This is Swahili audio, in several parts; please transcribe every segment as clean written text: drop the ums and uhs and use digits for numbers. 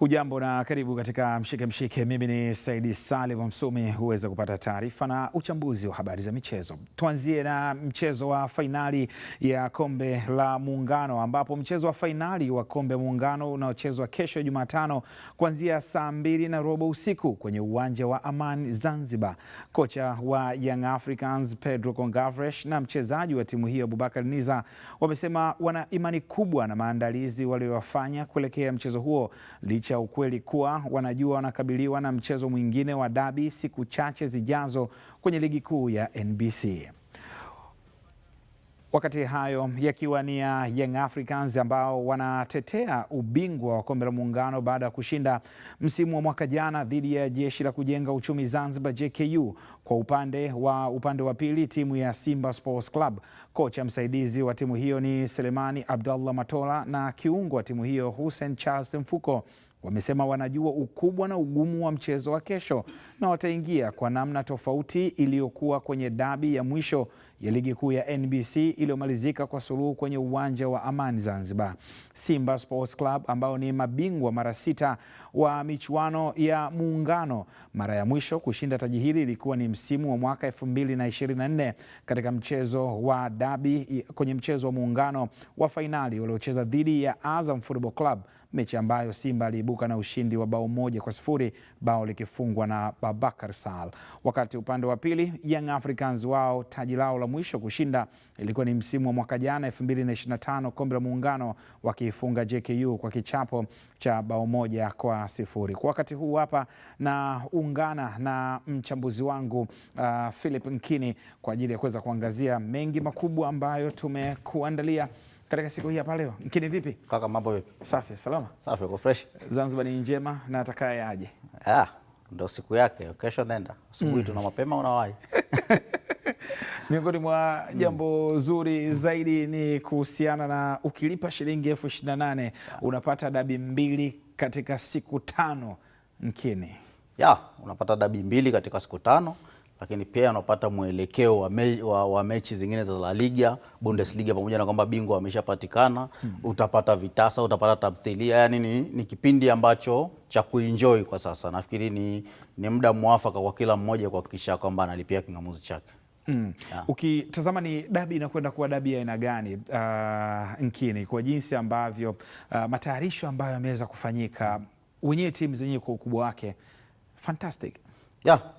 Hujambo na karibu katika Mshike Mshike. Mimi ni Saidi Salim Msumi. Huweza kupata taarifa na uchambuzi wa habari za michezo. Tuanzie na mchezo wa fainali ya Kombe la Muungano, ambapo mchezo wa fainali wa Kombe Muungano unaochezwa kesho Jumatano kuanzia saa 2:15 usiku kwenye uwanja wa Amani Zanzibar. Kocha wa Young Africans Pedro Kongavresh na mchezaji wa timu hiyo Abubakar Niza wamesema wana imani kubwa na maandalizi waliyofanya kuelekea mchezo huo, licha ukweli kuwa wanajua wanakabiliwa na mchezo mwingine wa dabi siku chache zijazo kwenye ligi kuu ya NBC. Wakati hayo yakiwa ni ya Young Africans ambao wanatetea ubingwa wa Kombe la Muungano baada ya kushinda msimu wa mwaka jana dhidi ya Jeshi la Kujenga Uchumi Zanzibar JKU. Kwa upande wa pili, timu ya Simba Sports Club, kocha msaidizi wa timu hiyo ni Selemani Abdallah Matola na kiungo wa timu hiyo Hussein Charles Mfuko wamesema wanajua ukubwa na ugumu wa mchezo wa kesho na wataingia kwa namna tofauti iliyokuwa kwenye dabi ya mwisho ya ligi kuu ya NBC iliyomalizika kwa suluhu kwenye uwanja wa Amani Zanzibar. Simba Sports Club ambao ni mabingwa mara 6 wa michuano ya Muungano, mara ya mwisho kushinda taji hili ilikuwa ni msimu wa mwaka 2024 katika mchezo wa dabi kwenye mchezo wa Muungano wa fainali waliocheza dhidi ya Azam Football Club, mechi ambayo Simba aliibuka na ushindi wa bao 1-0, bao likifungwa na Babakar Sal. Wakati upande wa pili, Young Africans wao taji lao la mwisho kushinda ilikuwa ni msimu wa mwaka jana 2025 Kombe la Muungano, wakifunga JKU kwa kichapo cha bao 1-0. Kwa wakati huu hapa na ungana na mchambuzi wangu Philip Nkini kwa ajili ya kuweza kuangazia mengi makubwa ambayo tumekuandalia katika siku hii hapa leo. Nkini, vipi? Kaka, mambo vipi? Safi, salama. Safi, uko fresh? Zanzibar ni njema na atakaye aje. Ndio siku yake, kesho nenda. Asubuhi tuna mapema unawahi. Miongoni mwa jambo zuri zaidi ni kuhusiana na ukilipa shilingi 28,000 unapata dabi 2 katika siku 5. Nkini, unapata dabi 2 katika siku 5, lakini pia unapata mwelekeo wa mechi zingine za La Liga, Bundesliga, pamoja na kwamba bingwa ameshapatikana. Utapata vitasa, utapata tamthilia. Yani ni kipindi ambacho cha kuenjoy kwa sasa. Nafikiri ni muda mwafaka kwa kila mmoja kuhakikisha kwamba analipia kingamuzi chake. Ukitazama ni dabi inakwenda kuwa dabi ya aina gani, Nkini, kwa jinsi ambavyo matayarisho ambayo yameweza kufanyika, wenyewe timu zenyewe kwa ukubwa wake fantastic.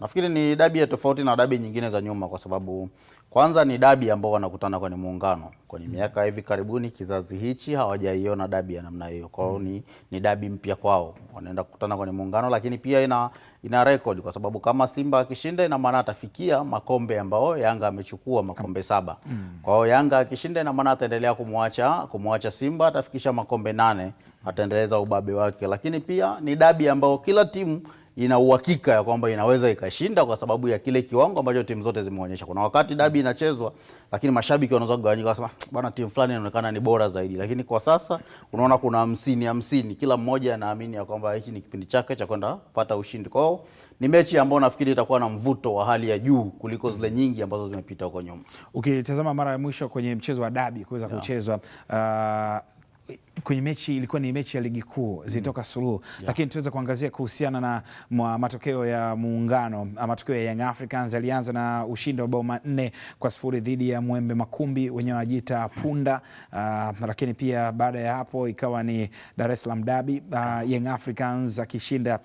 Nafikiri ni dabi ya tofauti na dabi nyingine za nyuma, kwa sababu kwanza ni dabi ambao wanakutana kwenye Muungano. Kwenye miaka hivi karibuni kizazi hichi hawajaiona dabi ya namna hiyo. Kwa hiyo ni dabi mpya kwao. Wanaenda kukutana kwenye Muungano, lakini pia ina record, kwa sababu kama Simba akishinda ina maana atafikia makombe ambao Yanga amechukua, makombe 7. Kwa hiyo Yanga akishinda ina maana ataendelea kumwacha Simba, atafikisha makombe 8, ataendeleza ubabe wake. Lakini pia ni dabi ambao kila timu ina uhakika ya kwamba inaweza ikashinda kwa sababu ya kile kiwango ambacho timu zote zimeonyesha. Kuna wakati dabi inachezwa lakini mashabiki wanaweza kugawanyika, wasema bwana, timu fulani inaonekana ni bora zaidi. Lakini kwa sasa unaona kuna 50-50, kila mmoja anaamini ya kwamba hichi ni kipindi chake cha kwenda kupata ushindi. Kwa hiyo ni mechi ambayo nafikiri itakuwa na mvuto wa hali ya juu kuliko zile nyingi ambazo zimepita huko nyuma. Ukitazama mara ya mwisho kwenye mchezo wa dabi kuweza kuchezwa kwenye mechi ilikuwa ni mechi ya ligi kuu zilitoka suluhu, lakini tuweza kuangazia kuhusiana na matokeo ya Muungano. Matokeo ya Young Africans alianza na ushindi wa bao 4-0 dhidi ya Mwembe Makumbi wenyewe wajiita Punda, lakini pia baada ya hapo ikawa ni Dar es Salaam Derby, Young Africans akishinda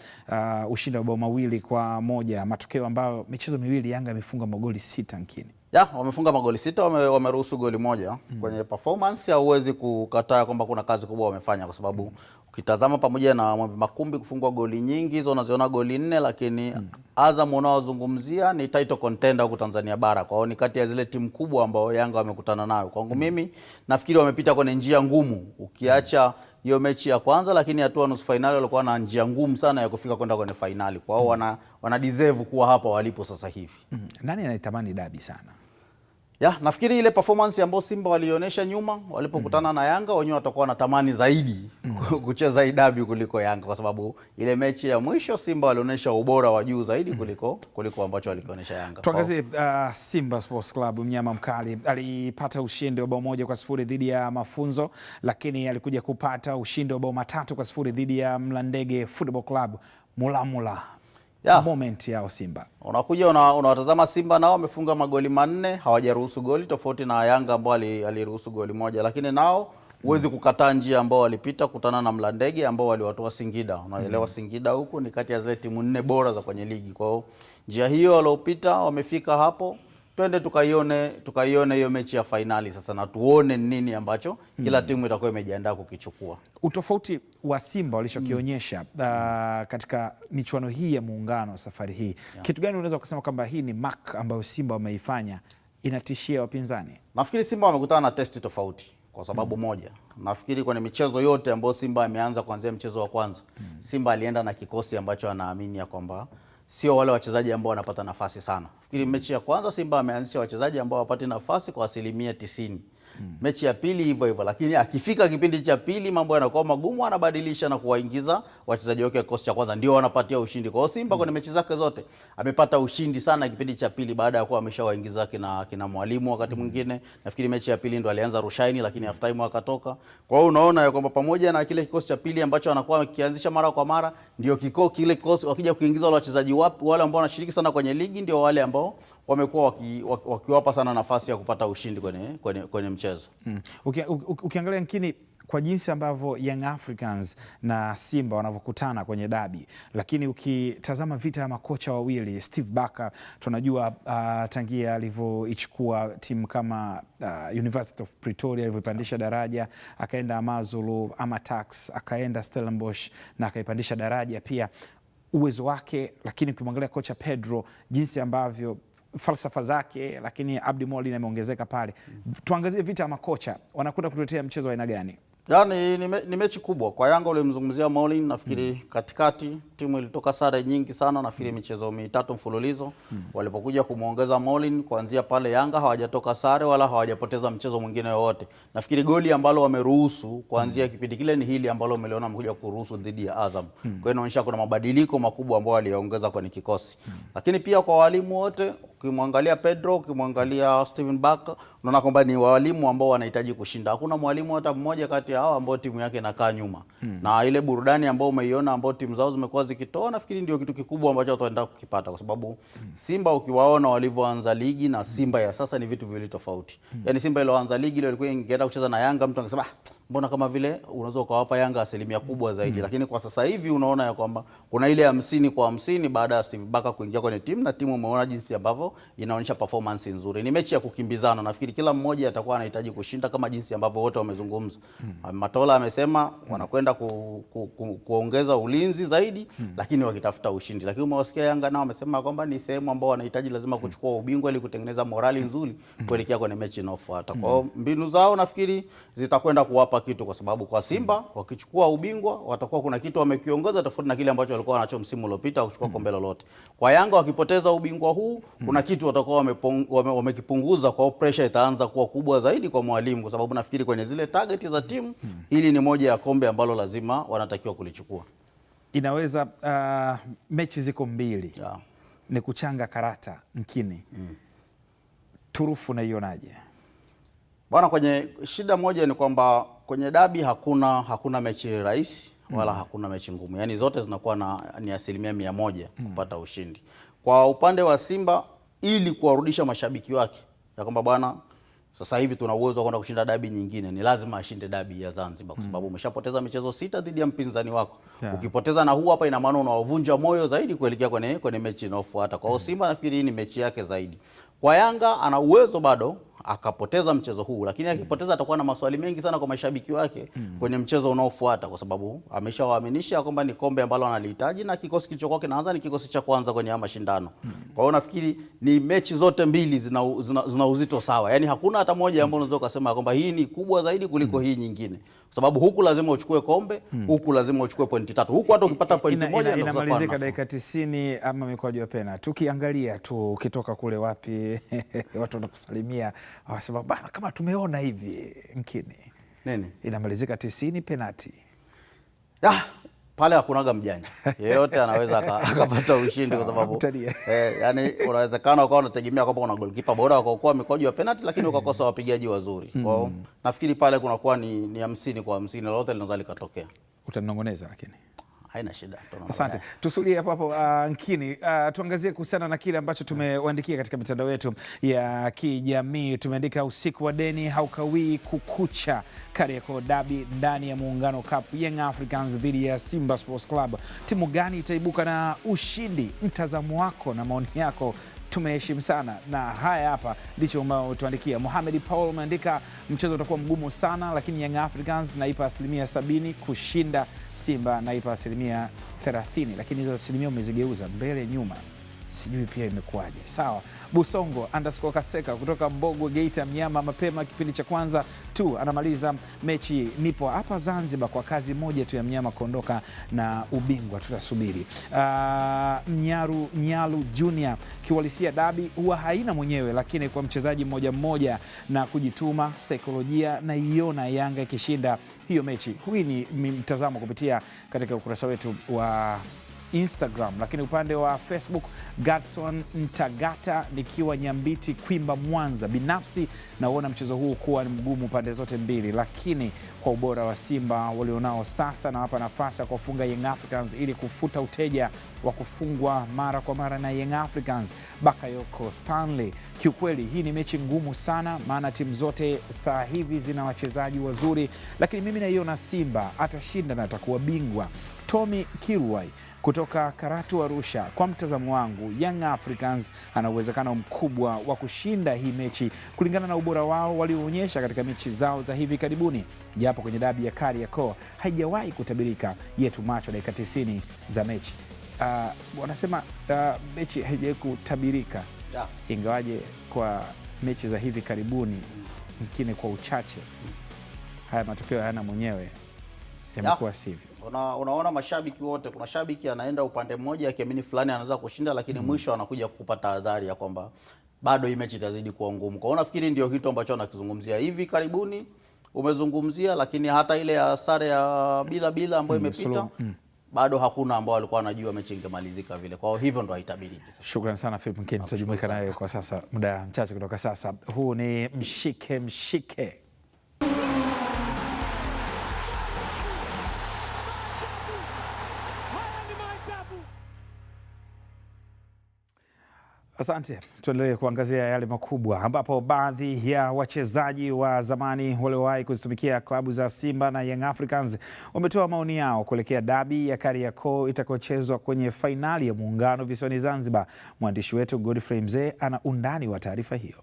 ushindi wa bao 2-1, matokeo ambayo michezo miwili Yanga imefunga magoli 6. Nkini, wamefunga magoli 6, wameruhusu goli 1. Kwenye performance hauwezi kukataa kwamba kuna kazi kubwa wamefanya, kwa sababu ukitazama pamoja na Mwembe Makumbi kufungwa goli nyingi, hizo unaziona goli 4, lakini Azam unaozungumzia ni title contender huko Tanzania bara. Kwa hiyo ni kati ya zile timu kubwa ambao Yanga wamekutana nayo. Kwangu mimi nafikiri wamepita kwenye njia ngumu, ukiacha hiyo mechi ya kwanza, lakini hatua nusu finali walikuwa na njia ngumu sana ya kufika kwenda kwenye finali. Kwa hiyo wana deserve kuwa hapa walipo sasa hivi. Nani anaitamani dabi sana? Ya, nafikiri ile performance ambayo Simba walionyesha nyuma walipokutana na Yanga, wenyewe watakuwa wanatamani zaidi kucheza hii dabi kuliko Yanga, kwa sababu ile mechi ya mwisho Simba walionyesha ubora wa juu zaidi kuliko ambacho walikionyesha Yanga. Tuangazie Simba Sports Club, mnyama mkali, alipata ushindi wa bao 1-0 dhidi ya Mafunzo, lakini alikuja kupata ushindi wa bao 3-0 dhidi ya Mlandege Football Club. Mulamula moment yao Simba. Unakuja unawatazama Simba nao wamefunga magoli 4, hawajaruhusu goli, tofauti na Yanga ambao aliruhusu goli moja, lakini nao huwezi kukataa njia ambao walipita kutana na Mlandege ambao waliwatoa Singida. Unaelewa Singida huku ni kati ya zile timu 4 bora za kwenye ligi. Kwa hiyo njia hiyo waliopita wamefika hapo. Twende tukaione hiyo mechi ya fainali sasa, na tuone nini ambacho kila timu itakuwa imejiandaa kukichukua. Utofauti wa Simba walichokionyesha katika michuano hii ya Muungano safari hii, kitu gani unaweza kusema kwamba hii ni mark ambayo Simba wameifanya inatishia wapinzani? Nafikiri Simba wamekutana na testi tofauti kwa sababu moja. Nafikiri kwenye michezo yote ambayo Simba ameanza kuanzia mchezo wa kwanza, Simba alienda na kikosi ambacho anaamini ya kwamba sio wale wachezaji ambao wanapata nafasi sana. Nafikiri mechi ya kwanza Simba ameanzisha wachezaji ambao wapate nafasi kwa 90%. Mechi ya pili hivyo hivyo, lakini akifika kipindi cha pili mambo yanakuwa magumu, anabadilisha na kuwaingiza wachezaji wake kikosi cha kwanza, ndio wanapatia ushindi. Kwa hiyo Simba kwenye mechi zake zote amepata ushindi sana kipindi cha pili baada ya kuwa ameshawaingiza kina Mwalimu wakati mwingine. Nafikiri mechi ya pili ndo alianza Rushaini, lakini half time akatoka. Kwa hiyo unaona ya kwamba pamoja na kile kikosi cha pili ambacho anakuwa akianzisha mara kwa mara, ndio kile kikosi wakija kuingiza wale wachezaji wale ambao wanashiriki sana kwenye ligi, ndio wale ambao wamekuwa wakiwapa sana nafasi ya kupata ushindi kwenye mchezo. Ukiangalia nkini kwa jinsi ambavyo Young Africans na Simba wanavyokutana kwenye dabi, lakini ukitazama vita ya makocha wawili, Steve Barker tunajua tangia alivyoichukua timu kama University of Pretoria, alivyopandisha daraja, akaenda Amazulu, Amatax, akaenda Stellenbosch na akaipandisha daraja pia, uwezo wake. Lakini ukimwangalia kocha Pedro, jinsi ambavyo falsafa zake, lakini Abdi Mollin ameongezeka pale. Tuangazie vita ya makocha, wanakwenda kutuletea mchezo wa aina gani? Yaani ni mechi kubwa kwa Yanga. Ulimzungumzia Mollin, nafikiri katikati timu ilitoka sare nyingi sana, nafikiri michezo 3 mfululizo. Walipokuja kumuongeza Mollin, kuanzia pale Yanga hawajatoka sare wala hawajapoteza mchezo mwingine wote. Nafikiri goli ambalo wameruhusu kuanzia kipindi kile ni hili ambalo umeliona wamekuja kuruhusu dhidi ya Azam. Kwa hiyo inaonyesha kuna mabadiliko makubwa ambayo waliongeza kwenye kikosi. Lakini pia kwa walimu wote, ukimwangalia Pedro, ukimwangalia Steven Barker, unaona kwamba ni walimu ambao wanahitaji kushinda. Hakuna mwalimu hata mmoja kati ya hao ambao timu yake inakaa nyuma. Na ile burudani ambao umeiona ambao timu zao zimekuwa zikitoa, nafikiri ndio kitu kikubwa ambacho wataenda kukipata, kwa sababu Simba ukiwaona walivyoanza ligi na Simba ya sasa ni vitu viwili tofauti. Yaani Simba ile iliyoanza ligi ile ilikuwa ingeenda kucheza na Yanga, mtu angesema mbona kama vile unaweza ukawapa Yanga asilimia kubwa zaidi. Lakini kwa sasa hivi unaona ya kwamba kuna ile 50-50 baada ya Steve Barker kuingia kwenye timu, na timu umeona jinsi ambavyo inaonyesha performance nzuri. Ni mechi ya kukimbizana, nafikiri kila mmoja atakuwa anahitaji kushinda kama jinsi ambavyo wote wamezungumza. Matola amesema wanakwenda kuongeza ulinzi zaidi, lakini wakitafuta ushindi. Lakini umewasikia Yanga nao wamesema kwamba ni sehemu ambao wanahitaji lazima kuchukua ubingwa ili kutengeneza morali nzuri kuelekea kwenye mechi inayofuata. Kwa hiyo mbinu zao nafikiri zitakwenda kuwapa kitu, kwa sababu kwa Simba wakichukua ubingwa watakuwa kuna kitu wamekiongeza tofauti na kile ambacho walikuwa wanacho msimu uliopita kuchukua kombe lolote. Kwa Yanga wakipoteza ubingwa huu, kuna kitu watakuwa wamekipunguza, kwa pressure itaanza kuwa kubwa zaidi kwa mwalimu, kwa sababu nafikiri kwenye zile target za timu hili ni moja ya kombe ambalo lazima wanatakiwa kulichukua. Inaweza mechi ziko mbili. Ni kuchanga karata mkini. Turufu naionaje? Bwana, kwenye shida moja ni kwamba kwenye dabi hakuna mechi rahisi wala hakuna mechi ngumu. Yaani zote zinakuwa ni 100% kupata ushindi. Kwa upande wa Simba, ili kuwarudisha mashabiki wake ya kwamba bwana, sasa hivi tuna uwezo wa kwenda kushinda dabi nyingine, ni lazima ashinde dabi ya Zanzibar, kwa sababu umeshapoteza michezo 6 dhidi ya mpinzani wako. Ukipoteza na huu hapa, ina maana unawavunja moyo zaidi kuelekea kwenye mechi inayofuata. Kwa hiyo Simba nafikiri hii ni mechi yake zaidi. Kwa Yanga ana uwezo bado akapoteza mchezo huu, lakini akipoteza atakuwa na maswali mengi sana kwa mashabiki wake kwenye mchezo unaofuata, kwa sababu ameshawaaminisha kwamba ni kombe ambalo analihitaji, na kikosi kilichokuwa kinaanza ni kikosi cha kwanza kwenye mashindano. Kwa hiyo nafikiri ni mechi zote mbili zina uzito sawa. Yaani hakuna hata moja ambayo unaweza kusema kwamba hii ni kubwa zaidi kuliko hii nyingine. sababu huku lazima uchukue kombe, huku lazima uchukue pointi 3. Huku hata ukipata pointi moja inamalizika dakika 90 ama mikwaju ya penalti. Tukiangalia tu ukitoka kule wapi watu wanakusalimia wasema bana kama tumeona hivi Nkini. Nini? Inamalizika 90 penalti. Pale hakunaga mjanja. Yeyote anaweza akapata ushindi kwa sababu yani unawezekana ukawa unategemea kwamba una goalkeeper bora ukaokoa mikwaju ya penalti lakini ukakosa wapigaji wazuri. Kwa hiyo nafikiri pale kunakuwa ni 50 kwa 50 lolote linaweza likatokea. Utanongoneza lakini haina shida. Asante. Tusulie hapo Nkini. Tuangazie kuhusiana na kile ambacho tumewaandikia katika mitandao yetu ya kijamii. Tumeandika usiku wa deni haukawii kukucha. Kariakoo Derby ndani ya Muungano Cup, Young Africans dhidi ya Simba Sports Club. Timu gani itaibuka na ushindi? Mtazamo wako na maoni yako tumeheshimu sana, na haya hapa ndicho ambao tuandikia. Mohamed Paul ameandika mchezo utakuwa mgumu sana, lakini Young Africans naipa 70% kushinda. Simba naipa 30%, lakini hizo asilimia umezigeuza mbele nyuma, sijui pia imekuwaje. Sawa. Busongo _Kaseka kutoka Mbogwe Geita, mnyama mapema kipindi cha kwanza tu anamaliza mechi. Nipo hapa Zanzibar kwa kazi moja tu ya mnyama kuondoka na ubingwa, tutasubiri. Nyalu Junior, kiwalisia dabi huwa haina mwenyewe, lakini kwa mchezaji mmoja mmoja na kujituma, saikolojia na iona Yanga ikishinda hiyo mechi. Hii ni mtazamo kupitia katika ukurasa wetu wa Instagram, lakini upande wa Facebook Gadson Ntagata nikiwa Nyambiti Kwimba Mwanza, binafsi naona mchezo huu kuwa ni mgumu pande zote mbili, lakini kwa ubora wa Simba walionao sasa na wapa nafasi ya kufunga Young Africans ili kufuta uteja wa kufungwa mara kwa mara na Young Africans. Bakayoko Stanley, kiukweli hii ni mechi ngumu sana, maana timu zote saa hivi zina wachezaji wazuri, lakini mimi naiona Simba atashinda na atakuwa bingwa. Tommy Kilwai kutoka Karatu Arusha, kwa mtazamo wangu Young Africans ana uwezekano mkubwa wa kushinda hii mechi kulingana na ubora wao walioonyesha katika mechi zao za hivi karibuni, japo kwenye dabi ya Kariakoo haijawahi kutabirika. Yetu macho dakika 90 za mechi. Wanasema mechi haijawahi kutabirika, ingawaje kwa mechi za hivi karibuni mkine kwa uchache haya matokeo hayana mwenyewe, yamekuwa sivyo. Unaona mashabiki wote, kuna shabiki anaenda upande mmoja akiamini fulani anaweza kushinda, lakini mwisho anakuja kupata adhari ya kwamba bado hii mechi itazidi kuwa ngumu. Kwa hiyo nafikiri ndio kitu ambacho anakizungumzia hivi karibuni umezungumzia, lakini hata ile ya sare ya bila ambayo imepita bado hakuna ambao walikuwa wanajua mechi ingemalizika vile. Kwa hivyo ndo haitabiriki sasa. Shukrani sana Philip Nkini, tutajumuika naye kwa sasa muda mchache kutoka sasa. Huu ni mshike. Asante. Tuendelee kuangazia yale makubwa ambapo baadhi ya wachezaji wa zamani waliowahi kuzitumikia klabu za Simba na Young Africans wametoa maoni yao kuelekea dabi ya Kariakoo itakayochezwa kwenye fainali ya Muungano visiwani Zanzibar. Mwandishi wetu Godfrey Mzee ana undani wa taarifa hiyo.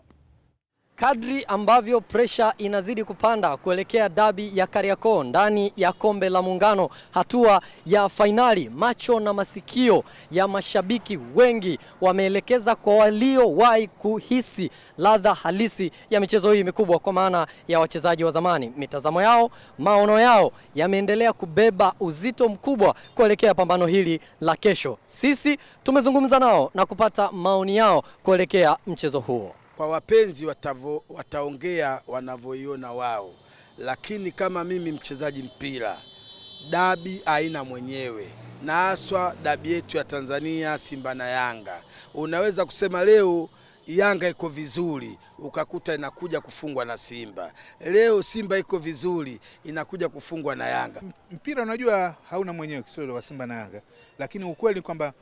Kadri ambavyo presha inazidi kupanda kuelekea dabi ya Kariakoo ndani ya Kombe la Muungano, hatua ya fainali, macho na masikio ya mashabiki wengi wameelekeza kwa waliowahi kuhisi ladha halisi ya michezo hii mikubwa, kwa maana ya wachezaji wa zamani. Mitazamo yao, maono yao yameendelea kubeba uzito mkubwa kuelekea pambano hili la kesho. Sisi tumezungumza nao na kupata maoni yao kuelekea mchezo huo. Kwa wapenzi wataongea wanavyoiona wao, lakini kama mimi mchezaji mpira, dabi haina mwenyewe, na haswa dabi yetu ya Tanzania, Simba na Yanga. Unaweza kusema leo Yanga iko vizuri ukakuta inakuja kufungwa na Simba, leo Simba iko vizuri inakuja kufungwa na Yanga. Mpira unajua hauna mwenyewe, kisoro wa Simba na Yanga, lakini ukweli kwamba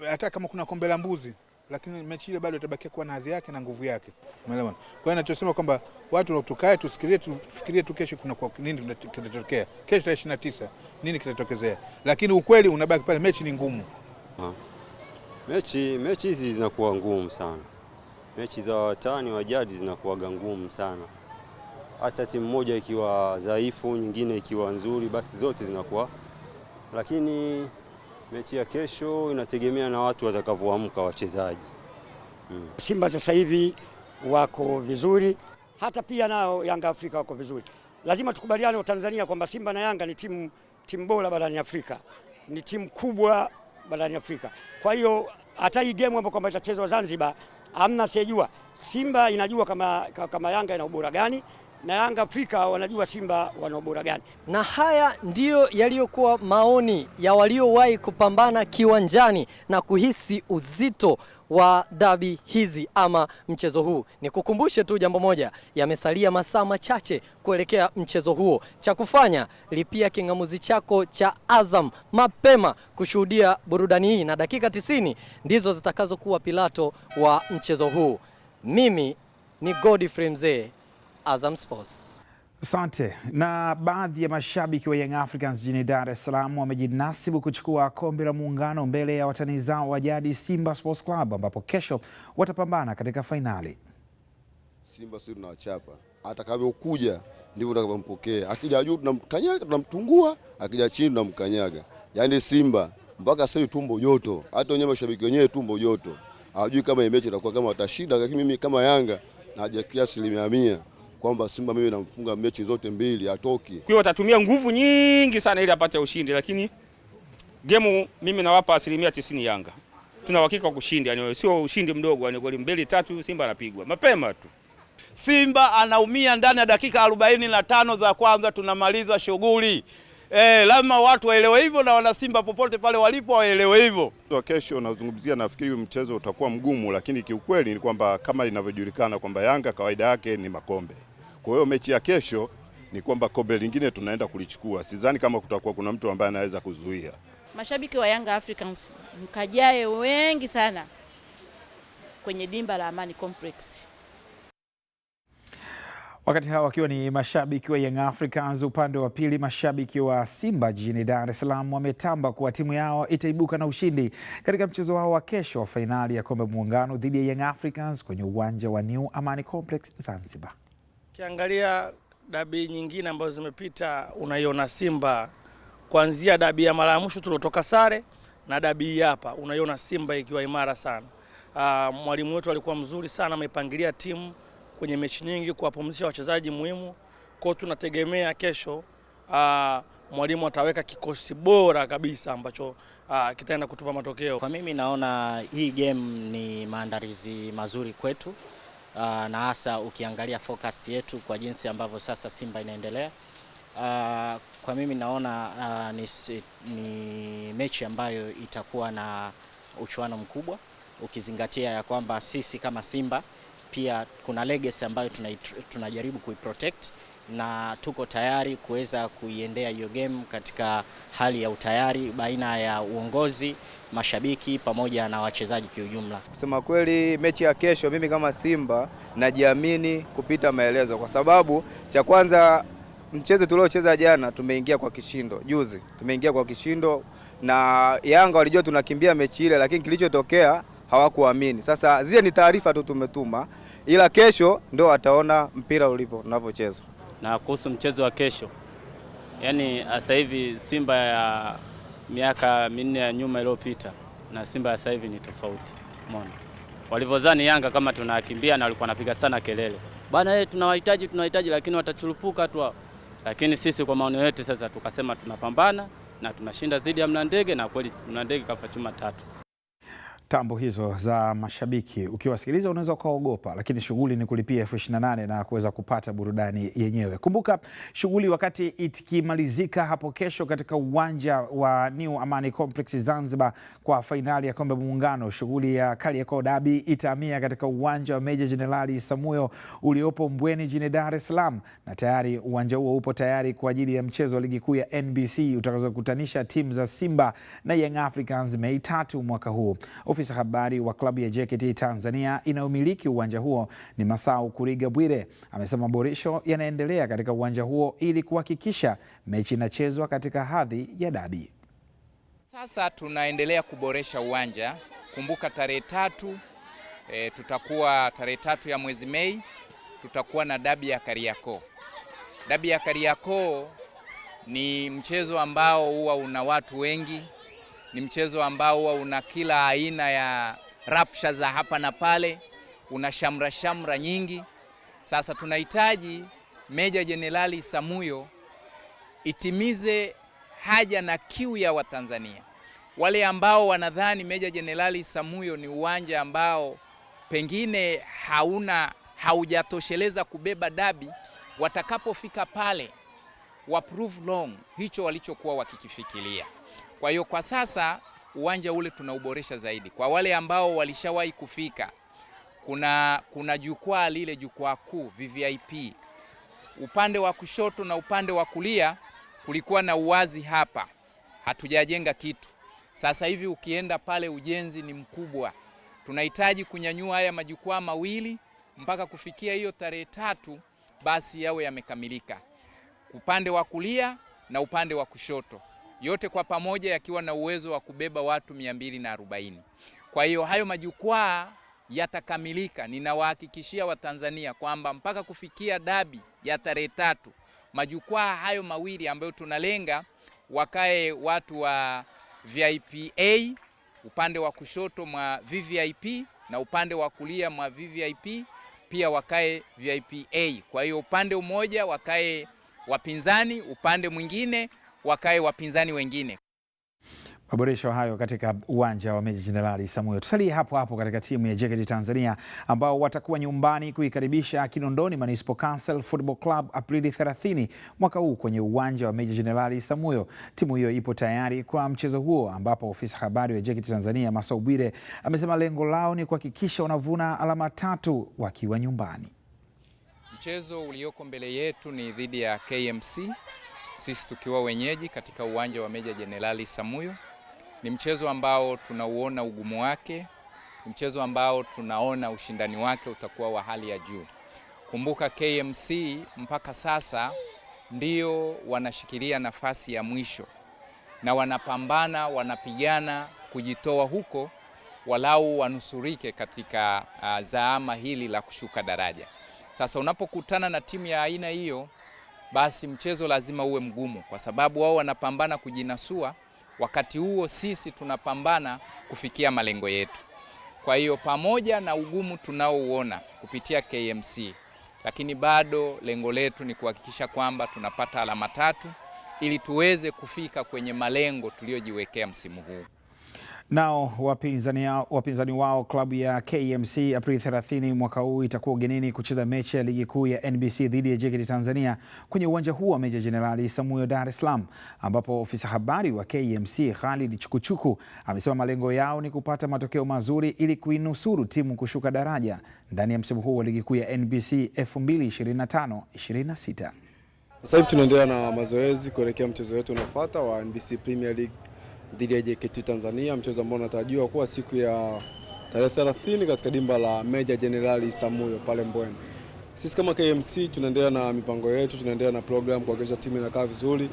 hata kama kuna kombe la mbuzi, lakini mechi ile bado itabakia kuwa na hadhi yake na nguvu yake. Umeelewa? Kwa hiyo ninachosema kwamba watu tukae tufikirie tu kesho kuna nini kitatokea. Kesho 29 nini kitatokezea. Lakini ukweli unabaki pale, mechi ni ngumu. Mechi hizi zinakuwa ngumu sana. Mechi za watani wa jadi zinakuwa ngumu sana. Hata timu moja ikiwa dhaifu, nyingine ikiwa nzuri, basi zote zinakuwa. Lakini mechi ya kesho inategemea na watu watakavyoamka wachezaji. Simba sasa hivi wako vizuri, hata pia nao Yanga Afrika wako vizuri. lazima tukubaliane wa Tanzania kwamba Simba na Yanga ni timu bora barani Afrika, ni timu kubwa barani Afrika. Kwa hiyo hata hii game ambayo kwamba itachezwa Zanzibar, hamna sijua. Simba inajua kama Yanga ina ubora gani, na Yanga Afrika wanajua Simba wana ubora gani. Na haya ndiyo yaliyokuwa maoni ya waliowahi kupambana kiwanjani na kuhisi uzito wa dabi hizi ama mchezo huu. Nikukumbushe tu jambo moja, yamesalia masaa machache kuelekea mchezo huo. Cha kufanya, lipia kingamuzi chako cha Azam mapema kushuhudia burudani hii, na dakika 90 ndizo zitakazokuwa pilato wa mchezo huu. Mimi ni Godfrey Mzee, Azam Sports. Asante. Na baadhi ya mashabiki wa Young Africans jijini Dar es Salaam wamejinasibu kuchukua kombe la Muungano mbele ya watani zao wa jadi Simba Sports Club, ambapo kesho watapambana katika fainali. Simba sisi tunawachapa, atakavyokuja ndivyo tutakampokea. Akija juu tunamkanyaga, tunamtungua, akija chini tunamkanyaga. Yaani Simba mpaka sasa tumbo joto, hata wenyewe mashabiki wenyewe tumbo joto. Hawajui kama mechi itakuwa kama watashinda, lakini mimi kama Yanga najikia 100% kwamba Simba mimi namfunga mechi zote mbili atoki. Kwa watatumia nguvu nyingi sana ili apate ushindi, lakini game mimi nawapa 90% Yanga. Tuna uhakika wa kushinda, yani sio ushindi mdogo, yani goli 2-3 Simba anapigwa mapema tu. Simba anaumia ndani ya dakika 45 za kwanza tunamaliza shughuli. Lazima watu waelewe hivyo, na wana Simba popote pale walipo waelewe hivyo. Kesho nazungumzia, nafikiri mchezo utakuwa mgumu, lakini kiukweli ni kwamba kama inavyojulikana kwamba Yanga kawaida yake ni makombe. Kwa hiyo mechi ya kesho ni kwamba kombe lingine tunaenda kulichukua. Sidhani kama kutakuwa kuna mtu ambaye anaweza kuzuia. Mashabiki wa Young Africans mkajae wengi sana kwenye dimba la Amani Complex. Wakati hawa wakiwa ni mashabiki wa Young Africans, upande wa pili mashabiki wa Simba jijini Dar es Salaam wametamba kuwa timu yao itaibuka na ushindi katika mchezo wao wa kesho wa fainali ya kombe Muungano dhidi ya Young Africans kwenye uwanja wa New Amani Complex Zanzibar. Kiangalia dabi nyingine ambazo zimepita, unaiona Simba kuanzia dabi ya mara ya mwisho tuliotoka sare na dabi hapa, unaiona Simba ikiwa imara sana. Mwalimu wetu alikuwa mzuri sana, amepangilia timu kwenye mechi nyingi kuwapumzisha wachezaji muhimu. Kwa hiyo tunategemea kesho mwalimu ataweka kikosi bora kabisa ambacho kitaenda kutupa matokeo. Kwa mimi naona hii game ni maandalizi mazuri kwetu, na hasa ukiangalia focus yetu kwa jinsi ambavyo sasa Simba inaendelea. Kwa mimi naona ni mechi ambayo itakuwa na uchuano mkubwa, ukizingatia ya kwamba sisi kama Simba pia kuna legacy ambayo tunajaribu kuiprotect, na tuko tayari kuweza kuiendea hiyo game katika hali ya utayari baina ya uongozi, mashabiki pamoja na wachezaji kiujumla. Kusema kweli, mechi ya kesho mimi kama Simba najiamini kupita maelezo, kwa sababu cha kwanza mchezo tuliocheza jana tumeingia kwa kishindo, juzi tumeingia kwa kishindo, na Yanga walijua tunakimbia mechi ile, lakini kilichotokea hawakuamini. Sasa zile ni taarifa tu tumetuma, ila kesho ndio wataona mpira ulipo unavyochezwa. Na kuhusu mchezo wa kesho, yani sasa hivi Simba ya miaka 4 ya nyuma iliyopita na Simba ya sasa hivi ni tofauti. Umeona walivyozani Yanga kama tunakimbia, na walikuwa wanapiga sana kelele bana, tunawahitaji, lakini watachurupuka tu. Lakini sisi kwa maoni yetu sasa tukasema tunapambana na tunashinda zidi ya Mlandege, na kweli Mlandege kafa chuma 3. Tambo hizo za mashabiki ukiwasikiliza unaweza ukaogopa, lakini shughuli ni kulipia 28,000 na kuweza kupata burudani yenyewe. Kumbuka shughuli wakati ikimalizika hapo kesho katika uwanja wa New Amani Complex Zanzibar kwa fainali ya kombe Muungano, shughuli ya Kariakoo Derby itahamia katika uwanja wa Meja Jenerali Samuel uliopo Mbweni jijini Dar es Salaam, na tayari uwanja huo upo tayari kwa ajili ya mchezo wa ligi kuu ya NBC utakazokutanisha timu za Simba na Young Africans Mei 3 mwaka huu. Ofisa habari wa klabu ya JKT Tanzania inayomiliki uwanja huo ni Masau Kuriga Bwire amesema maboresho yanaendelea katika uwanja huo ili kuhakikisha mechi inachezwa katika hadhi ya dabi. Sasa tunaendelea kuboresha uwanja. Kumbuka tarehe 3 tutakuwa tarehe 3 ya mwezi Mei tutakuwa na dabi ya Kariakoo. Dabi ya Kariakoo ni mchezo ambao huwa una watu wengi. Ni mchezo ambao huwa una kila aina ya rapsha za hapa na pale, una shamra nyingi. Sasa tunahitaji Meja Jenerali Isamuhyo itimize haja na kiu ya Watanzania. Wale ambao wanadhani Meja Jenerali Isamuhyo ni uwanja ambao pengine haujatosheleza kubeba dabi, watakapofika pale wa prove wrong hicho walichokuwa wakikifikiria. Kwa hiyo kwa sasa uwanja ule tunauboresha zaidi. Kwa wale ambao walishawahi kufika, kuna jukwaa lile, jukwaa kuu VVIP. Upande wa kushoto na upande wa kulia kulikuwa na uwazi hapa. Hatujajenga kitu. Sasa hivi ukienda pale ujenzi ni mkubwa. Tunahitaji kunyanyua haya majukwaa mawili mpaka kufikia hiyo tarehe 3 basi yawe yamekamilika. Upande wa kulia na upande wa kushoto. Yote kwa pamoja yakiwa na uwezo wa kubeba watu 240. Kwa hiyo hayo majukwaa yatakamilika. Ninawahakikishia Watanzania kwamba mpaka kufikia dabi ya tarehe 3 majukwaa hayo mawili ambayo tunalenga wakae watu wa VIP A upande wa kushoto mwa VVIP na upande wa kulia mwa VVIP pia wakae VIP A. Kwa hiyo upande mmoja wakae wapinzani, upande mwingine wakae wapinzani wengine. Maboresho hayo katika uwanja wa Meja Jenerali Isamuhyo. Tusalie hapo hapo katika timu ya JKT Tanzania ambao watakuwa nyumbani kuikaribisha Kinondoni Municipal Council Football Club Aprili 30 mwaka huu kwenye uwanja wa Meja Jenerali Isamuhyo. Timu hiyo ipo tayari kwa mchezo huo ambapo ofisa habari wa JKT Tanzania Masau Bwire amesema lengo lao ni kuhakikisha wanavuna alama 3 wakiwa nyumbani. Mchezo ulioko mbele yetu ni dhidi ya KMC, sisi tukiwa wenyeji katika uwanja wa Meja Jenerali Isamuhyo. Ni mchezo ambao tunauona ugumu wake, mchezo ambao tunaona ushindani wake utakuwa wa hali ya juu. Kumbuka KMC mpaka sasa ndio wanashikilia nafasi ya mwisho na wanapambana, wanapigana kujitoa huko walau wanusurike katika zaama hili la kushuka daraja. Sasa unapokutana na timu ya aina hiyo, basi mchezo lazima uwe mgumu kwa sababu wao wanapambana kujinasua, wakati huo sisi tunapambana kufikia malengo yetu. Kwa hiyo pamoja na ugumu tunaouona kupitia KMC, lakini bado lengo letu ni kuhakikisha kwamba tunapata alama 3 ili tuweze kufika kwenye malengo tuliyojiwekea msimu huu. Nao wapinzani wao klabu ya KMC Aprili 30 mwaka huu itakuwa ugenini kucheza mechi ya ligi kuu ya NBC dhidi ya JKT Tanzania kwenye uwanja huu wa Meja Jenerali Isamuhyo, Dar es Salaam, ambapo ofisa habari wa KMC Khalid Chukuchuku amesema malengo yao ni kupata matokeo mazuri ili kuinusuru timu kushuka daraja ndani ya msimu huu wa ligi kuu ya NBC 2025-26. Sasa hivi tunaendelea na mazoezi kuelekea mchezo wetu unaofuata wa NBC Premier League dhidi ya JKT Tanzania, mchezo ambao unatarajiwa kuwa siku ya tarehe 30 katika dimba la Meja Jenerali Isamuhyo pale Mbweni. Sisi kama KMC tunaendelea na mipango yetu, tunaendelea na program kuhakikisha timu inakaa vizuri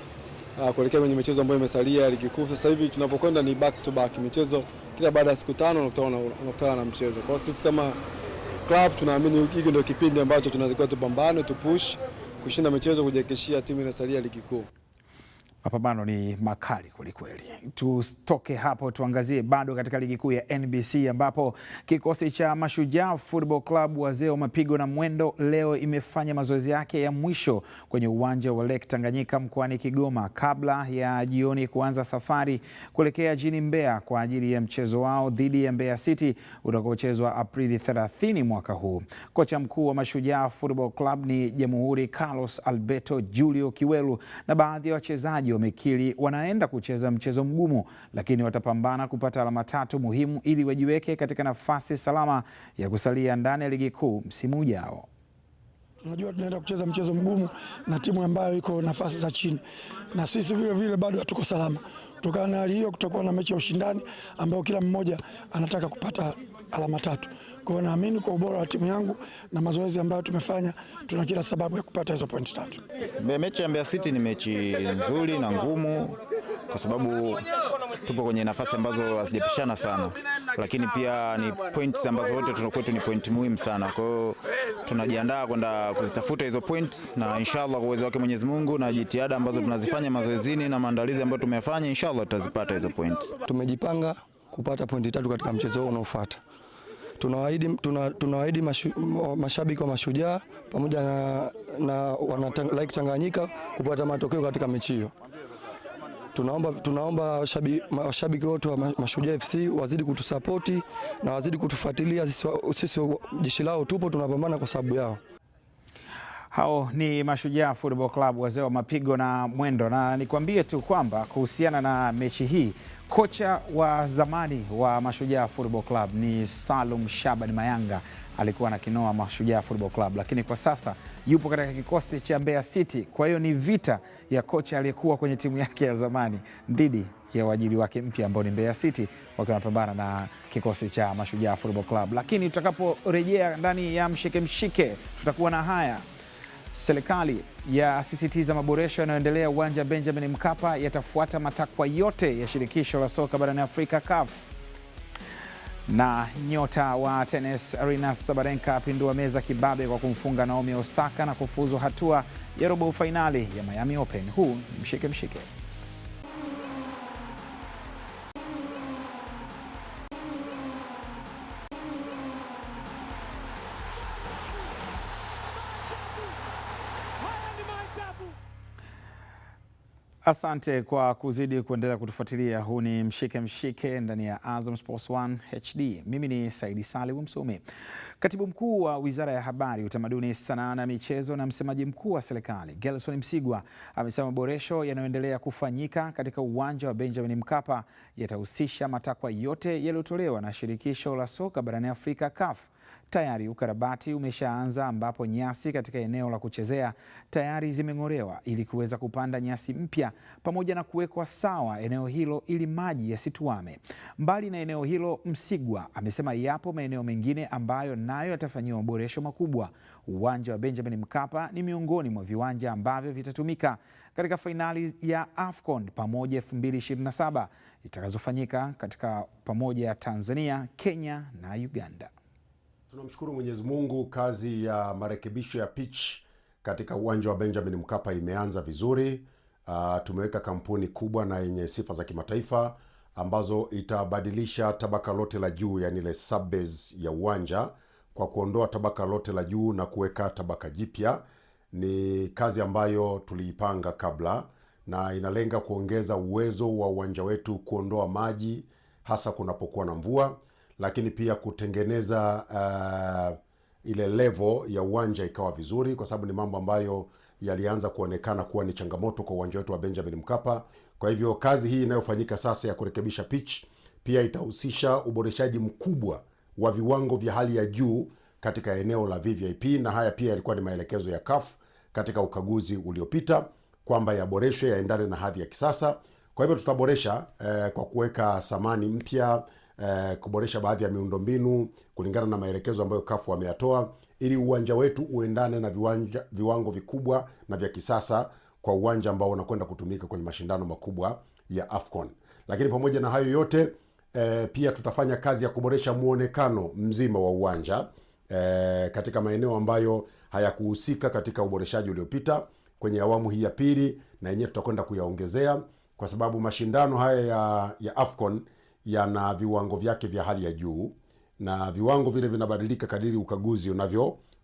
kuelekea kwenye michezo ambayo imesalia ligi kuu. Sasa hivi tunapokwenda ni back to back, michezo kila baada ya siku 5 unakutana na mchezo. Kwa hiyo sisi kama club tunaamini hiki ndio kipindi ambacho tunatakiwa tupambane, tupush kushinda michezo kujihakikishia timu inasalia ligi kuu. Mapambano ni makali kwelikweli. Tutoke hapo tuangazie bado katika ligi kuu ya NBC ambapo kikosi cha Mashujaa Football Club wazee wa mapigo na mwendo leo imefanya mazoezi yake ya mwisho kwenye uwanja wa Lake Tanganyika mkoani Kigoma kabla ya jioni kuanza safari kuelekea jijini Mbeya kwa ajili ya mchezo wao dhidi ya Mbeya City utakaochezwa Aprili 30 mwaka huu. Kocha mkuu wa Mashujaa Football Club ni Jamhuri Carlos Alberto Julio Kiwelu na baadhi ya wachezaji wamekiri wanaenda kucheza mchezo mgumu, lakini watapambana kupata alama 3 muhimu ili wajiweke katika nafasi salama ya kusalia ndani ya ligi kuu msimu ujao. Tunajua tunaenda kucheza mchezo mgumu na timu ambayo iko nafasi za chini, na sisi vile vile bado hatuko salama. Kutokana na hali hiyo, kutakuwa na mechi ya ushindani ambayo kila mmoja anataka kupata alama 3. Kwa hiyo naamini kwa ubora wa timu yangu na mazoezi ambayo tumefanya, tuna kila sababu ya kupata hizo point 3. Mechi ya Mbeya City ni mechi nzuri na ngumu kwa sababu tupo kwenye nafasi ambazo hazijapishana sana, lakini pia ni points ambazo wote tunakwetu ni point muhimu sana. Kwa hiyo tunajiandaa kwenda kuzitafuta hizo points na inshallah kwa uwezo wake Mwenyezi Mungu na jitihada ambazo tunazifanya mazoezini na maandalizi ambayo tumeyafanya, inshallah tutazipata hizo points. Tumejipanga kupata pointi 3 katika mchezo unaofuata. tunawaahidi mashabiki wa Mashujaa pamoja na wana Tanganyika kupata matokeo katika mechi hiyo. Tunaomba washabiki wote wa Mashujaa FC wazidi kutusapoti na wazidi kutufuatilia. Sisi jeshi lao tupo, tunapambana kwa sababu yao. Hao ni Mashujaa Football Club, wazee wa mapigo na mwendo, na nikwambie tu kwamba kuhusiana na mechi hii, kocha wa zamani wa Mashujaa Football Club ni Salum Shaban Mayanga, alikuwa na kinoa Mashujaa Football Club, lakini kwa sasa yupo katika kikosi cha Mbeya City. Kwa hiyo ni vita ya kocha aliyekuwa kwenye timu yake ya zamani dhidi ya waajiri wake mpya ambao ni Mbeya City, wakiwa wanapambana na kikosi cha Mashujaa Football Club. Lakini tutakaporejea ndani ya mshike mshike, tutakuwa na haya. Serikali yasisitiza maboresho yanayoendelea uwanja Benjamin Mkapa yatafuata matakwa yote ya shirikisho la soka barani Afrika CAF. Na nyota wa tennis Aryna Sabalenka apindua meza kibabe kwa kumfunga Naomi Osaka na kufuzu hatua ya robo fainali ya Miami Open. Huu ni mshike mshike. Asante kwa kuzidi kuendelea kutufuatilia. Huu ni mshike mshike ndani ya Azam Sports 1 HD. Mimi ni Saidi Salim Msumi. Katibu mkuu wa Wizara ya Habari, Utamaduni, Sanaa na Michezo na msemaji mkuu wa serikali Gelson Msigwa amesema maboresho yanayoendelea kufanyika katika uwanja wa Benjamin Mkapa yatahusisha matakwa yote yaliyotolewa na shirikisho la soka barani Afrika CAF. Tayari ukarabati umeshaanza ambapo nyasi katika eneo la kuchezea tayari zimeng'olewa ili kuweza kupanda nyasi mpya pamoja na kuwekwa sawa eneo hilo ili maji yasituame. Mbali na eneo hilo, Msigwa amesema yapo maeneo mengine ambayo nayo yatafanyiwa maboresho makubwa. Uwanja wa Benjamin Mkapa ni miongoni mwa viwanja ambavyo vitatumika katika fainali ya AFCON pamoja 2027 itakazofanyika katika pamoja ya Tanzania, Kenya na Uganda. Tunamshukuru Mwenyezi Mungu, kazi ya marekebisho ya pitch katika uwanja wa Benjamin Mkapa imeanza vizuri. Tumeweka kampuni kubwa na yenye sifa za kimataifa ambazo itabadilisha tabaka lote la juu, yani ile subbase ya uwanja, kwa kuondoa tabaka lote la juu na kuweka tabaka jipya. Ni kazi ambayo tuliipanga kabla na inalenga kuongeza uwezo wa uwanja wetu kuondoa maji hasa kunapokuwa na mvua, lakini pia kutengeneza ile level ya uwanja ikawa vizuri, kwa sababu ni mambo ambayo yalianza kuonekana kuwa ni changamoto kwa uwanja wetu wa Benjamin Mkapa. Kwa hivyo kazi hii inayofanyika sasa ya kurekebisha pitch pia itahusisha uboreshaji mkubwa wa viwango vya hali ya juu katika eneo la VVIP, na haya pia yalikuwa ni maelekezo ya CAF katika ukaguzi uliopita kwamba yaboreshwe yaendane na hadhi ya kisasa. Kwa hivyo tutaboresha kwa kuweka samani mpya, kuboresha baadhi ya miundombinu kulingana na maelekezo ambayo CAF wameyatoa ili uwanja wetu uendane na viwango vikubwa na vya kisasa kwa uwanja ambao unakwenda kutumika kwenye mashindano makubwa ya AFCON. Lakini pamoja na hayo yote pia tutafanya kazi ya kuboresha muonekano mzima wa uwanja katika maeneo ambayo hayakuhusika katika uboreshaji uliopita kwenye awamu hii ya pili, na yenyewe tutakwenda kuyaongezea kwa sababu mashindano haya ya AFCON yana viwango vyake vya hali ya juu, na viwango vile vinabadilika kadiri ukaguzi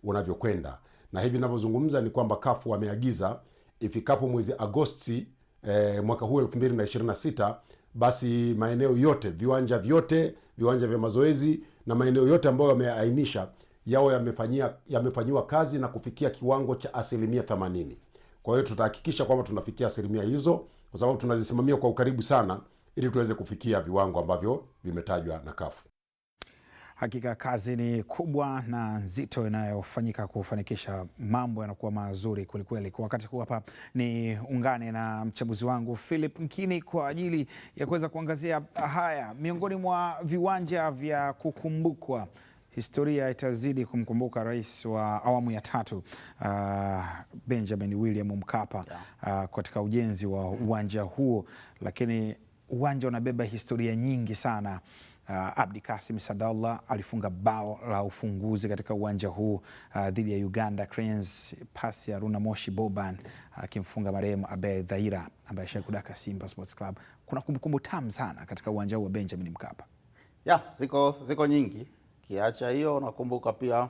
unavyokwenda. Na hivi ninavyozungumza ni kwamba CAF wameagiza ifikapo mwezi Agosti mwaka huu 2026, basi maeneo yote, viwanja vyote, viwanja vya mazoezi na maeneo yote ambayo yameainisha yao yamefanyiwa kazi na kufikia kiwango cha 80%. Kwa hiyo tutahakikisha kwamba tunafikia asilimia hizo, kwa sababu tunazisimamia kwa ukaribu sana ili tuweze kufikia viwango ambavyo vimetajwa na CAF. Hakika kazi ni kubwa na nzito inayofanyika kufanikisha mambo yanakuwa mazuri kwelikweli. Kwa wakati huu hapa ni ungane na mchambuzi wangu Philip Mkini kwa ajili ya kuweza kuangazia haya. Miongoni mwa viwanja vya kukumbukwa, historia itazidi kumkumbuka rais wa awamu ya 3 Benjamin William Mkapa katika ujenzi wa uwanja huo, lakini uwanja unabeba historia nyingi sana. Abdi Kasim Sadallah alifunga bao la ufunguzi katika uwanja huu dhidi ya Uganda Cranes, pasi ya Haruna Moshi Boban akimfunga marehemu Abed Dhaira ambaye ashakudaka Simba Sports Club. Kuna kumbukumbu tamu sana katika uwanja huu wa Benjamin Mkapa. Ziko nyingi. Kiacha hiyo, nakumbuka pia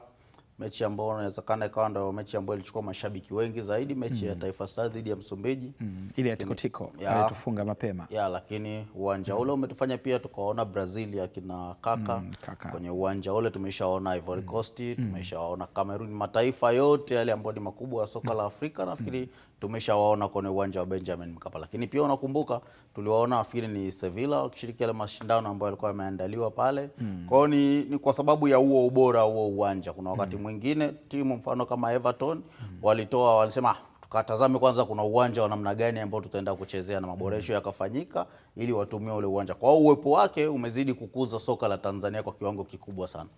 mechi ambayo inawezekana ikawa ndio mechi ambayo ilichukua mashabiki wengi zaidi, mechi ya Taifa Stars dhidi ya Msumbiji. Ile ya Tikotiko alitufunga mapema. Lakini uwanja ule umetufanya pia tukaona Brazil ya kina Kaka. Kwenye uwanja ule tumeshaona Ivory Coast, tumeshaona Cameroon, mataifa yote yale ambayo ni makubwa ya soka la Afrika nafikiri tumeshawaona kwenye uwanja wa Benjamin Mkapa. Lakini pia unakumbuka tuliwaona nafikiri ni Sevilla wakishiriki yale mashindano ambayo yalikuwa yameandaliwa pale. Kwa hiyo ni kwa sababu ya huo ubora huo uwanja. Kuna wakati mwingine timu mfano kama Everton walisema tukatazame kwanza kuna uwanja wa namna gani ambao tutaenda kuchezea, na maboresho yakafanyika ili watumie ule uwanja. Kwa hiyo uwepo wake umezidi kukuza soka la Tanzania kwa kiwango kikubwa sana.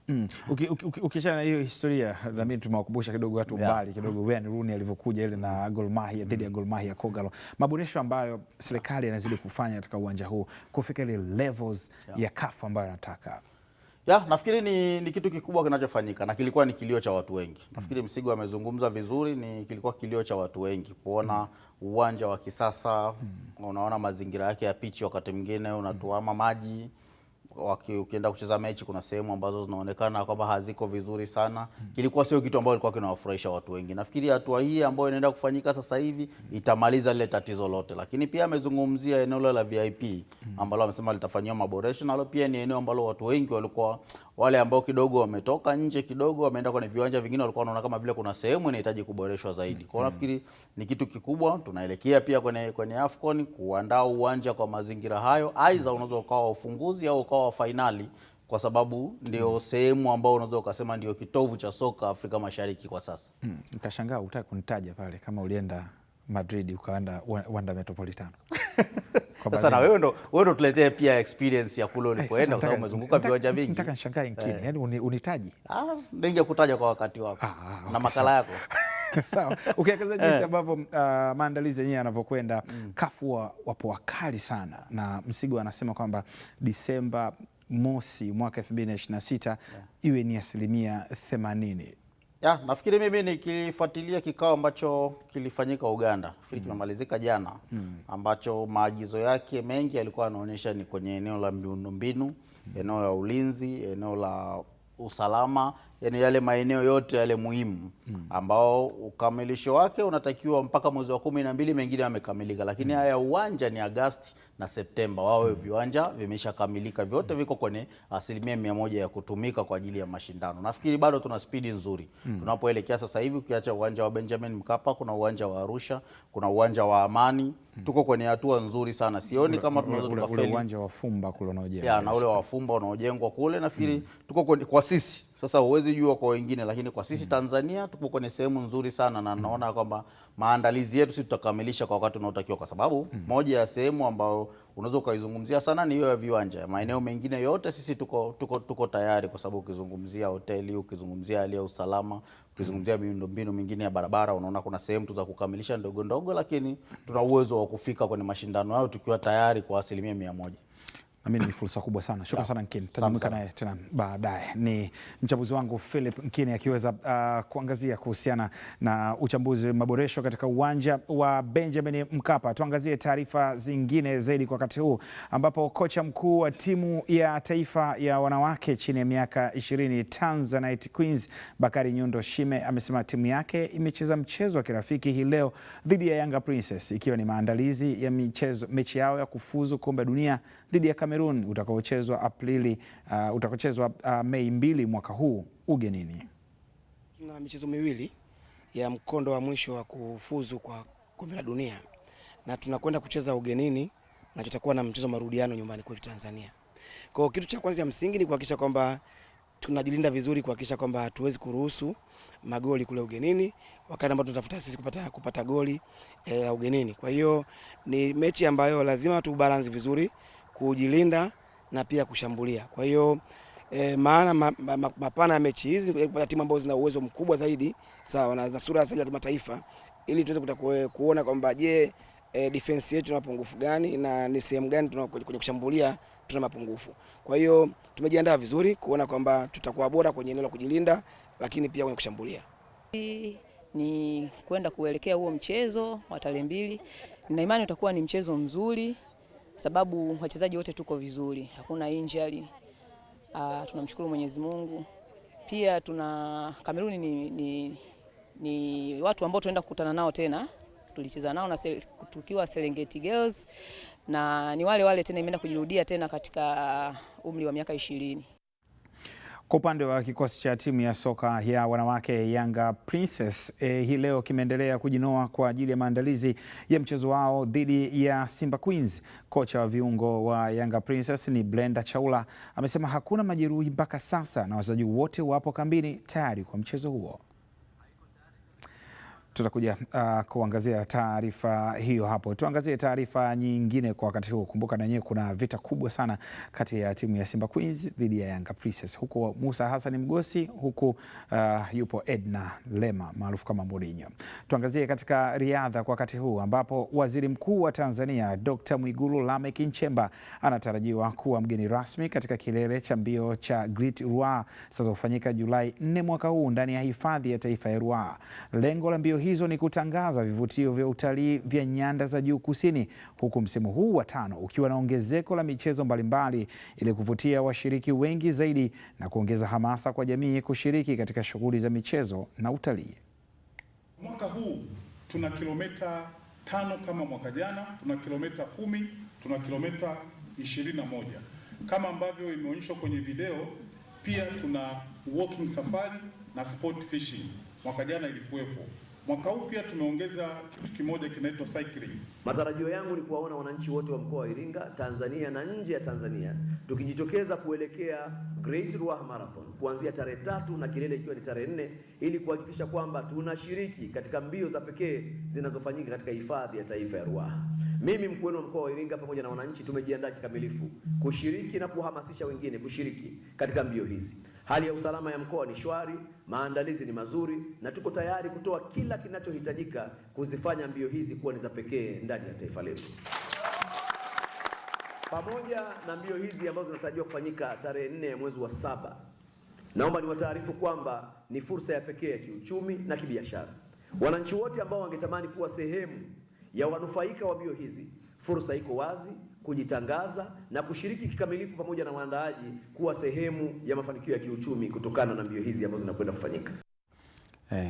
Ukiachana na hiyo historia, na mimi tumewakumbusha kidogo watu mbali kidogo Wayne Rooney alivyokuja ile na Gor Mahia dhidi ya Gor Mahia Kogalo. Maboresho ambayo serikali inazidi kufanya katika uwanja huu kufika ile levels ya CAF ambayo anataka. Nafikiri ni kitu kikubwa kinachofanyika na kilikuwa ni kilio cha watu wengi. Nafikiri Msigo amezungumza vizuri, kilikuwa kilio cha watu wengi kuona uwanja wa kisasa, unaona mazingira yake ya pichi, wakati mwingine unatuama maji. Ukienda kucheza mechi kuna sehemu ambazo zinaonekana kwamba haziko vizuri sana. Kilikuwa sio kitu ambacho kilikuwa kinawafurahisha watu wengi. Nafikiri hatua hii ambayo inaenda kufanyika sasa hivi itamaliza lile tatizo lote. Lakini pia amezungumzia eneo la VIP ambalo amesema litafanywa maboresho, nalo pia ni eneo ambalo watu wengi walikuwa wale ambao kidogo wametoka nje kidogo wameenda kwenye viwanja vingine walikuwa wanaona kama vile kuna sehemu inahitaji kuboreshwa zaidi. Kwa nafikiri ni kitu kikubwa. Tunaelekea pia kwenye AFCON kuandaa uwanja kwa mazingira hayo. Aidha unaweza ukawa ufunguzi au ukawa finali, kwa sababu ndio sehemu ambao unaweza ukasema ndio kitovu cha soka Afrika Mashariki kwa sasa. Nitashangaa utaki kunitaja pale kama ulienda Madrid ukaenda Wanda Metropolitano. Sasa na wewe ndo tuletee pia experience ya kule ulipoenda kwa sababu umezunguka viwanja vingi. Nataka nishangae ngine. Yaani unitaji? Ndio kutaja kwa wakati wako. Na makala yako. Sawa. Ukiangalia jinsi ambavyo maandalizi yenyewe yanavyokwenda, CAF wapo wakali sana, na Msigo anasema kwamba Disemba mosi mwaka 2026 iwe ni 80%. Nafikiri mimi nikifuatilia kikao ambacho kilifanyika Uganda, nafikiri kimemalizika jana, ambacho maagizo yake mengi yalikuwa yanaonyesha ni kwenye eneo la miundombinu, eneo la ulinzi, eneo la usalama, yani yale maeneo yote yale muhimu ambao ukamilisho wake unatakiwa mpaka mwezi wa 12, mengine yamekamilika. Lakini haya uwanja ni Agosti na Septemba, wawe viwanja vimeshakamilika vyote, viko kwenye 100% ya kutumika kwa ajili ya mashindano. Nafikiri bado tuna spidi nzuri tunapoelekea sasa hivi. Ukiacha uwanja wa Benjamin Mkapa, kuna uwanja wa Arusha, kuna uwanja wa Amani. Tuko kwenye hatua nzuri sana. Sioni kama tunaweza tukafeli. Uwanja wa Fumba kule unaojengwa. Na ule wa Fumba unaojengwa kule, nafikiri tuko kwa sisi. Sasa huwezi jua kwa wengine, lakini kwa sisi Tanzania tuko kwenye sehemu nzuri sana, na naona kwamba maandalizi yetu sisi tutakamilisha kwa wakati unaotakiwa, kwa sababu moja ya sehemu ambayo unaweza ukaizungumzia sana ni hiyo ya viwanja. Maeneo mengine yote sisi tuko tayari, kwa sababu ukizungumzia hoteli, ukizungumzia hali ya usalama, ukizungumzia miundombinu mingine ya barabara, unaona kuna sehemu tu za kukamilisha ndogo ndogo, lakini tuna uwezo wa kufika kwenye mashindano hayo tukiwa tayari kwa 100%. Mimi ni fursa kubwa sana. Shukrani sana Nkini. Tutajumuika naye tena baadaye. Ni mchambuzi wangu Philip Nkini akiweza kuangazia kuhusiana na uchambuzi maboresho katika uwanja wa Benjamin Mkapa. Tuangazie taarifa zingine zaidi kwa wakati huu, ambapo kocha mkuu wa timu ya taifa ya wanawake chini ya miaka 20 Tanzanite Queens Bakari Nyundo Shime amesema timu yake imecheza mchezo wa kirafiki hii leo dhidi ya Yanga Princess, ikiwa ni maandalizi ya mechi yao ya kufuzu kombe dunia dhidi ya Cameroon utakaochezwa Mei 2 mwaka huu ugenini. Tuna michezo miwili ya mkondo wa mwisho wa kufuzu kwa kombe la dunia, na tunakwenda kucheza ugenini na tutakuwa na mchezo marudiano nyumbani kwetu Tanzania. Kwa hiyo kitu cha kwanza cha msingi ni kuhakikisha kwamba tunajilinda vizuri, kuhakikisha kwamba hatuwezi kuruhusu magoli kule ugenini wakati ambao tunatafuta sisi kupata goli la ugenini. Kwa hiyo ni mechi ambayo lazima tu balance vizuri, kujilinda na pia kushambulia. Kwa hiyo maana mapana ya mechi hizi ni kupata timu ambazo zina uwezo mkubwa zaidi, sawa, na sura zaidi ya kimataifa, ili tuweze kuona kwamba defense yetu ina mapungufu gani na ni sehemu gani kwenye kushambulia tuna mapungufu. Kwa hiyo tumejiandaa vizuri kuona kwamba tutakuwa bora kwenye eneo la kujilinda, lakini pia kwenye kushambulia. Ni kwenda kuelekea huo mchezo wa tarehe 2. Na imani utakuwa ni mchezo mzuri, sababu wachezaji wote tuko vizuri, hakuna injury. Tunamshukuru Mwenyezi Mungu. Pia Kameruni ni watu ambao tunaenda kukutana nao tena. Tulicheza nao tukiwa Serengeti Girls, na ni wale tena imeenda kujirudia tena katika umri wa miaka 20. Kwa upande wa kikosi cha timu ya soka ya wanawake Yanga Princess hii leo kimeendelea kujinoa kwa ajili ya maandalizi ya mchezo wao dhidi ya Simba Queens. Kocha wa viungo wa Yanga Princess ni Brenda Chaula amesema hakuna majeruhi mpaka sasa na wachezaji wote wapo kambini tayari kwa mchezo huo. Tutakuja kuangazia taarifa hiyo hapo. Tuangazie taarifa nyingine kwa wakati huu. Kumbuka na nyewe kuna vita kubwa sana kati ya timu ya Simba Queens dhidi ya Yanga Princess. Huko Musa Hassan Mgosi, huku yupo Edna Lema maarufu kama Mourinho. Tuangazie katika riadha kwa wakati huu ambapo Waziri Mkuu wa Tanzania Dr. Mwigulu Lameck Nchemba anatarajiwa kuwa mgeni rasmi katika kilele cha mbio cha Great Ruaha zitazofanyika Julai 4 mwaka huu ndani ya hifadhi ya taifa ya Ruaha. Lengo la mbio hizo ni kutangaza vivutio vya utalii vya nyanda za juu kusini, huku msimu huu wa 5 ukiwa na ongezeko la michezo mbalimbali ili kuvutia washiriki wengi zaidi na kuongeza hamasa kwa jamii kushiriki katika shughuli za michezo na utalii. Mwaka huu tuna kilomita 5 kama mwaka jana, tuna kilomita 10, tuna kilomita 21. Kama ambavyo imeonyeshwa kwenye video, pia tuna walking safari na sport fishing. Mwaka jana ilikuwepo. Mwaka huu pia tumeongeza kitu kimoja kinaitwa cycling. Matarajio yangu ni kuwaona wananchi wote wa mkoa wa Iringa, Tanzania na nje ya Tanzania tukijitokeza kuelekea Great Ruaha Marathon kuanzia tarehe 3 na kilele ikiwa ni tarehe 4 ili kuhakikisha kwamba tunashiriki katika mbio za pekee zinazofanyika katika hifadhi ya taifa ya Ruaha. Mimi mkuu wa mkoa wa Iringa pamoja na wananchi tumejiandaa kikamilifu kushiriki na kuhamasisha wengine kushiriki katika mbio hizi. Hali ya usalama ya mkoa ni shwari, maandalizi ni mazuri na tuko tayari kutoa kila kinachohitajika kuzifanya mbio hizi kuwa ni za pekee ndani ya taifa letu. Pamoja na mbio hizi ambazo zinatarajiwa kufanyika tarehe 4 ya mwezi wa 7, naomba niwataarifu kwamba ni fursa ya pekee ya kiuchumi na kibiashara. Wananchi wote ambao wangetamani kuwa sehemu ya wanufaika wa mbio hizi, fursa iko wazi kujitangaza na kushiriki kikamilifu pamoja na waandaaji kuwa sehemu ya mafanikio ya kiuchumi kutokana na mbio hizi ambazo zinakwenda kufanyika.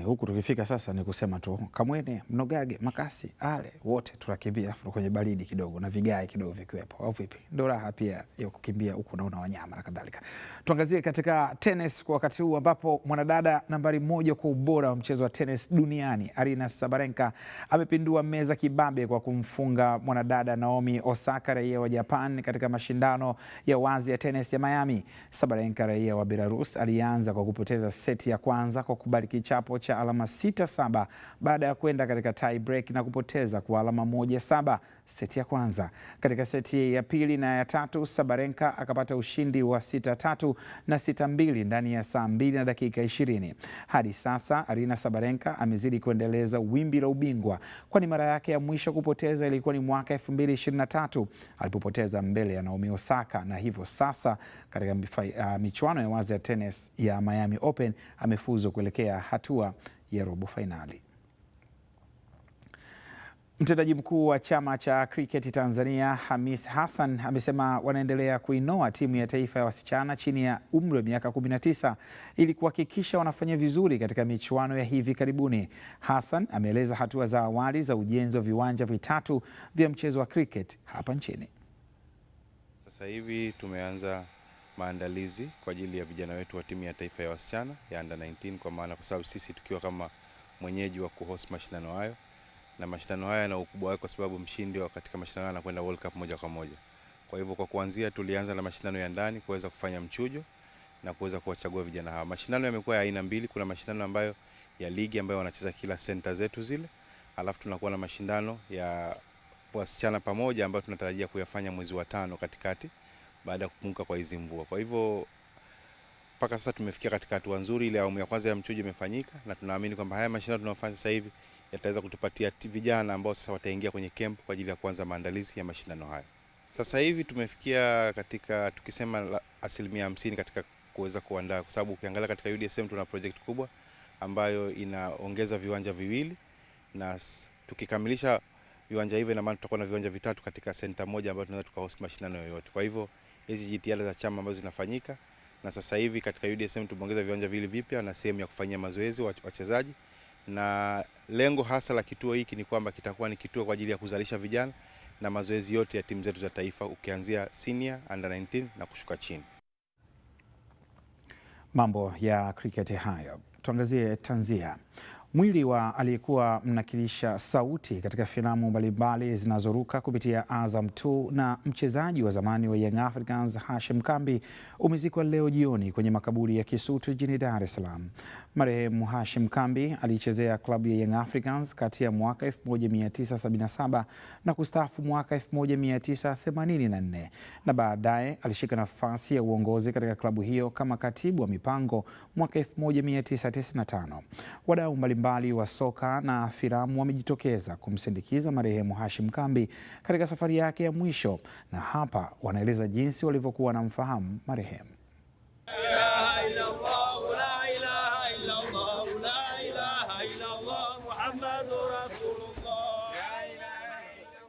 Huku tukifika sasa ni kusema tu Kamwene, Mnogage, Makasi, Ale wote tunakimbia afu kwenye baridi kidogo na vigae kidogo vikiwepo au vipi? Ndio raha pia ya kukimbia huku naona wanyama na kadhalika. Tuangazie katika tennis kwa wakati huu ambapo mwanadada nambari 1 kwa ubora wa mchezo wa tennis duniani Aryna Sabalenka amepindua meza kibabe kwa kumfunga mwanadada Naomi Osaka raia wa Japan katika mashindano ya wazi ya tennis ya Miami. Sabalenka raia wa Belarus alianza kwa kupoteza seti ya kwanza kwa kubali kichapo cha alama 6-7 baada ya kwenda katika tie break na kupoteza kwa alama 1-7 seti ya kwanza. Katika seti ya pili na ya tatu, Sabalenka akapata ushindi wa 6-3 na 6-2 ndani ya saa 2 na dakika 20. Hadi sasa Aryna Sabalenka amezidi kuendeleza wimbi la ubingwa, kwani mara yake ya mwisho kupoteza ilikuwa ni mwaka 2023 alipopoteza mbele ya Naomi Osaka, na hivyo sasa katika michuano ya wazi ya tennis ya Miami Open amefuzu kuelekea hatua ya robo fainali. Mtendaji mkuu wa chama cha kriketi Tanzania Hamis Hassan amesema wanaendelea kuinoa timu ya taifa ya wasichana chini ya umri wa miaka 19 ili kuhakikisha wanafanya vizuri katika michuano ya hivi karibuni. Hassan ameeleza hatua za awali za ujenzi wa viwanja vitatu vya mchezo wa cricket hapa nchini. Sasa hivi tumeanza maandalizi kwa ajili ya vijana wetu wa timu ya taifa ya wasichana ya under 19, kwa maana kwa sababu sisi tukiwa kama mwenyeji wa kuhost mashindano hayo, na mashindano haya yana ukubwa wake kwa sababu mshindi wa katika mashindano haya anakwenda World Cup moja kwa moja. Kwa hivyo kwa kuanzia tulianza na mashindano ya ndani kuweza kufanya mchujo na kuweza kuwachagua vijana hawa. Mashindano yamekuwa ya aina mbili, kuna mashindano ambayo ya ligi ambayo wanacheza kila center zetu zile, alafu tunakuwa na mashindano ya wasichana pamoja ambayo tunatarajia kuyafanya mwezi wa 5 katikati baada ya kupunguka kwa hizo mvua. Kwa hivyo mpaka sasa tumefikia katika hatua nzuri. Ile awamu ya kwanza ya mchujo imefanyika na tunaamini kwamba haya mashindano tunayofanya sasa hivi yataweza kutupatia vijana ambao sasa wataingia kwenye camp kwa ajili ya kuanza maandalizi ya mashindano haya. Sasa hivi tumefikia katika tukisema 50% katika kuweza kuandaa, kwa sababu ukiangalia katika UDSM tuna project kubwa ambayo inaongeza viwanja viwili, na tukikamilisha viwanja hivyo na maana tutakuwa na viwanja vitatu katika center moja ambayo tunaweza tukahost mashindano yoyote. Kwa hivyo hizi jitihada za chama ambazo zinafanyika na sasa hivi katika UDSM tumeongeza viwanja vile vipya na sehemu ya kufanyia mazoezi wachezaji, na lengo hasa la kituo hiki ni kwamba kitakuwa ni kituo kwa ajili ya kuzalisha vijana na mazoezi yote ya timu zetu za taifa ukianzia senior, under 19 na kushuka chini. Mambo ya kriketi hayo. Tuangazie tanzia. Mwili wa aliyekuwa mnakilisha sauti katika filamu mbalimbali zinazoruka kupitia Azam 2 na mchezaji wa zamani wa Young Africans Hashim Kambi umezikwa leo jioni kwenye makaburi ya Kisutu jijini Dar es Salaam. Marehemu Hashim Kambi alichezea klabu ya Young Africans kati ya mwaka 1977 na kustaafu mwaka 1984 na baadaye alishika nafasi ya uongozi katika klabu hiyo kama katibu wa mipango mwaka 1995. Wadau mbalimbali wa soka na filamu wamejitokeza kumsindikiza marehemu Hashim Kambi katika safari yake ya mwisho, na hapa wanaeleza jinsi walivyokuwa wanamfahamu marehemu.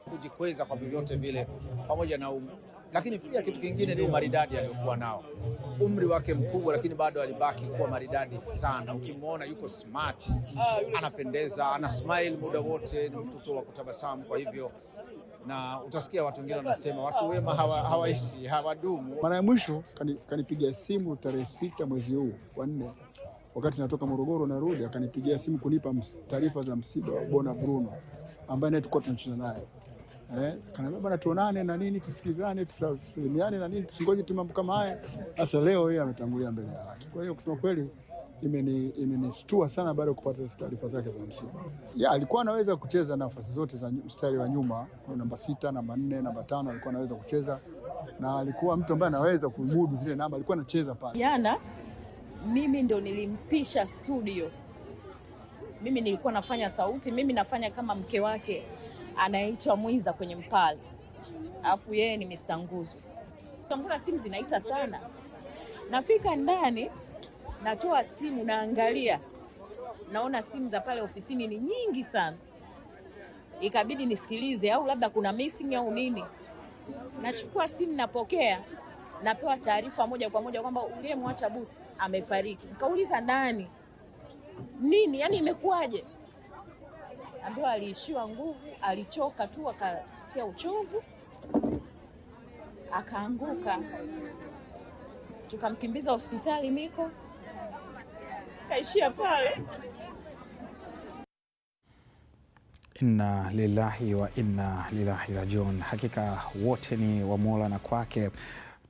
Kujikweza kwa vyovyote vile pamoja na lakini pia kitu kingine ni umaridadi aliyokuwa nao. Umri wake mkubwa, lakini bado alibaki kuwa maridadi sana. Ukimwona yuko smart, anapendeza, ana smile muda wote, ni mtoto wa kutabasamu. Kwa hivyo, na utasikia watu wengine wanasema watu wema hawaishi, hawadumu. Mara ya mwisho kanipigia simu tarehe 6 mwezi huu wa 4, wakati natoka Morogoro narudi, akanipigia simu kunipa taarifa za msiba wa Bona Bruno ambaye naye tulikuwa tunacheza naye. Kanaambia bana, tuonane na nini, tusikizane, tusalimiane na nini, tusingoje tu mambo kama haya. Sasa leo yeye ametangulia mbele yake. Kwa hiyo kusema kweli imenistua sana baada ya kupata taarifa zake za msiba. Alikuwa anaweza kucheza nafasi zote za mstari wa nyuma, kwa namba 6, namba 4, namba 5 alikuwa anaweza kucheza, na alikuwa mtu ambaye anaweza kumudu zile namba, alikuwa anacheza pale. Jana mimi ndo nilimpisha studio. Mimi nilikuwa nafanya sauti, mimi nafanya kama mke wake anaitwa Mwiza kwenye Mpale. Alafu yeye ni Mr. Nguzo. Tambuna simu zinaita sana. Nafika ndani, natoa simu naangalia. Naona simu za pale ofisini ni nyingi sana. Ikabidi nisikilize au labda kuna missing au nini. Nachukua simu, napokea, napewa taarifa moja kwa moja kwamba uliyemwacha booth amefariki. Nikauliza nani? Nini? Yaani imekuwaje? Ambaye aliishiwa nguvu, alichoka tu, akasikia uchovu, akaanguka. Tukamkimbiza hospitali Miko, kaishia pale. Inna lillahi wa inna ilaihi rajiun. Hakika wote ni wa Mola na kwake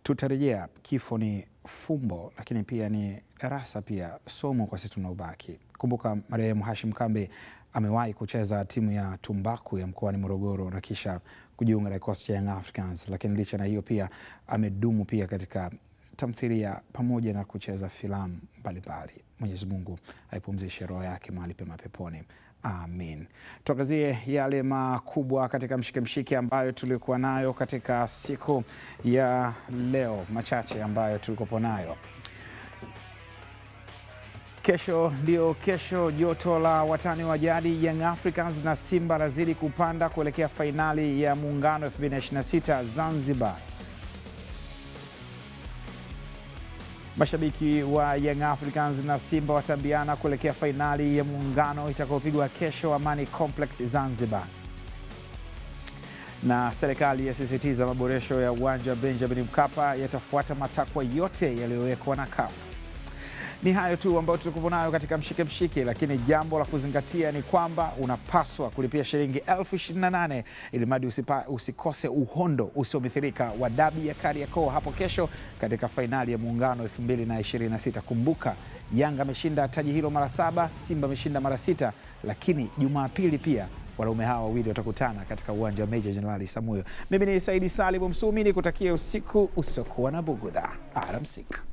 tutarejea. Kifo ni fumbo, lakini pia ni darasa, pia somo kwa sisi tunaobaki. Kumbuka marehemu Hashim Kambi amewahi kucheza timu ya Tumbaku ya mkoani Morogoro na kisha kujiunga na kikosi cha Young Africans, lakini licha na hiyo pia amedumu pia katika tamthilia pamoja na kucheza filamu mbalimbali. Mwenyezi Mungu aipumzishe roho yake mahali pema peponi. Amin. Tuangazie yale makubwa katika mshike ambayo tulikuwa nayo katika siku ya leo, machache ambayo tulikuwa nayo. Kesho ndio kesho, joto la watani wa jadi Young Africans na Simba lazidi kupanda kuelekea fainali ya Muungano 2026 Zanzibar. Mashabiki wa Young Africans na Simba watambiana kuelekea fainali ya Muungano itakayopigwa kesho Amani Complex Zanzibar. Na serikali yasisitiza maboresho ya uwanja wa Benjamin Mkapa yatafuata matakwa yote yaliyowekwa na CAF. Ni hayo tu ambayo tulikuwa nayo katika mshike, lakini jambo la kuzingatia ni kwamba unapaswa kulipia shilingi 28,000 ili mradi usikose uhondo usiomithilika wa dabi ya Kariakoo hapo kesho katika fainali ya Muungano 2026. Kumbuka, Yanga ameshinda taji hilo mara 7, Simba ameshinda mara 6, lakini Jumapili pia wanaume hawa wawili watakutana katika uwanja wa Meja Jenerali Samuyo. Mimi ni Saidi Salim Msumi, nikutakia usiku usiokuwa na bugudha. Alamsik.